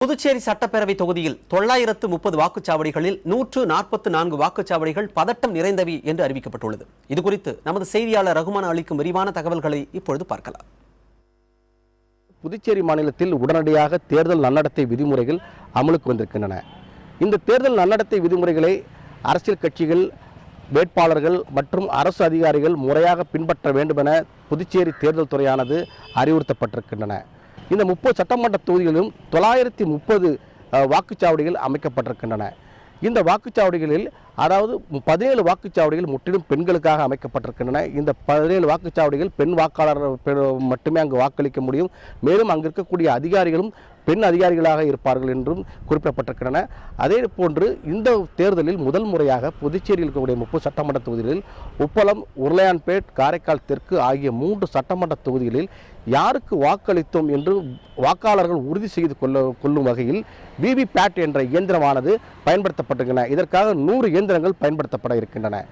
புதுச்சேரி சட்டப்பேரவை தொகுதியில் 930 வாக்குச்சாவடிகளில் 144 வாக்குச்சாவடிகள் பதட்டம் நிறைந்தவை என்று அறிவிக்கப்பட்டுள்ளது. இதுகுறித்து நமது செய்தியாளர் ரகுமான் அளிக்கும் விரிவான தகவல்களை இப்பொழுது பார்க்கலாம். புதுச்சேரி மாநிலத்தில் உடனடியாக தேர்தல் நன்னடத்தை விதிமுறைகள் அமலுக்கு வந்திருக்கின்றன. இந்த தேர்தல் நன்னடத்தை விதிமுறைகளை அரசியல் கட்சிகள், வேட்பாளர்கள் மற்றும் அரசு அதிகாரிகள் முறையாக பின்பற்ற வேண்டும் என புதுச்சேரி தேர்தல் துறையானது அறிவுறுத்தப்பட்டிருக்கின்றன. இந்த 30 சட்டமன்ற தொகுதிகளிலும் 930 வாக்குச்சாவடிகள் அமைக்கப்பட்டிருக்கின்றன. இந்த வாக்குச்சாவடிகளில் அதாவது 17 வாக்குச்சாவடிகள் முற்றிலும் பெண்களுக்காக அமைக்கப்பட்டிருக்கின்றன. இந்த 17 வாக்குச்சாவடிகள் பெண் வாக்காளர்கள் மட்டுமே அங்கு வாக்களிக்க முடியும். மேலும் அங்கு இருக்கக்கூடிய அதிகாரிகளும் பெண் அதிகாரிகளாக இருப்பார்கள் என்றும் குறிப்பிடப்பட்டிருக்கின்றன. அதே போன்று இந்த தேர்தலில் முதல் முறையாக புதுச்சேரியில் இருக்கக்கூடிய 30 சட்டமன்ற தொகுதிகளில் உப்பளம், உருளையான்பேட், காரைக்கால் தெற்கு ஆகிய 3 சட்டமன்ற தொகுதிகளில் யாருக்கு வாக்களித்தோம் என்று வாக்காளர்கள் உறுதி செய்து கொள்ளும் வகையில் விவிபேட் என்ற இயந்திரமானது பயன்படுத்தப்பட்டிருக்கின்றன. இதற்காக 100 இயந்திரங்கள் பயன்படுத்தப்பட இருக்கின்றன.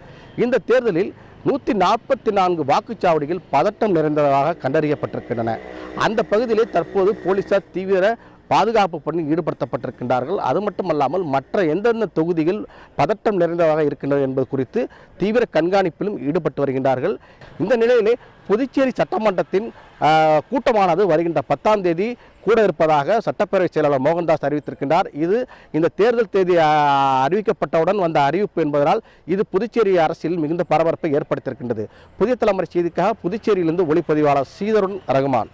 இந்த தேர்தலில் 144 வாக்குச்சாவடிகள் பதட்டம் நிறைந்ததாக கண்டறியப்பட்டிருக்கின்றன. அந்த பகுதியிலே தற்போது போலீசார் தீவிர பாதுகாப்பு பணி ஈடுபடுத்தப்பட்டிருக்கின்றார்கள். அது மட்டுமல்லாமல் மற்ற எந்தெந்த தொகுதிகள் பதட்டம் நிறைந்ததாக இருக்கின்றன என்பது குறித்து தீவிர கண்காணிப்பிலும் ஈடுபட்டு வருகின்றார்கள். இந்த நிலையிலே புதுச்சேரி சட்டமன்றத்தின் கூட்டமானது வருகின்ற 10ஆம் தேதி கூட இருப்பதாக சட்டப்பேரவை செயலாளர் மோகன்தாஸ் அறிவித்திருக்கின்றார். இது இந்த தேர்தல் தேதி அறிவிக்கப்பட்டவுடன் வந்த அறிவிப்பு என்பதனால் இது புதுச்சேரி அரசியலில் மிகுந்த பரபரப்பை ஏற்படுத்தியிருக்கின்றது. புதிய தலைமுறை செய்திக்காக புதுச்சேரியிலிருந்து ஒளிப்பதிவாளர் ஸ்ரீதருண் ரகுமான்.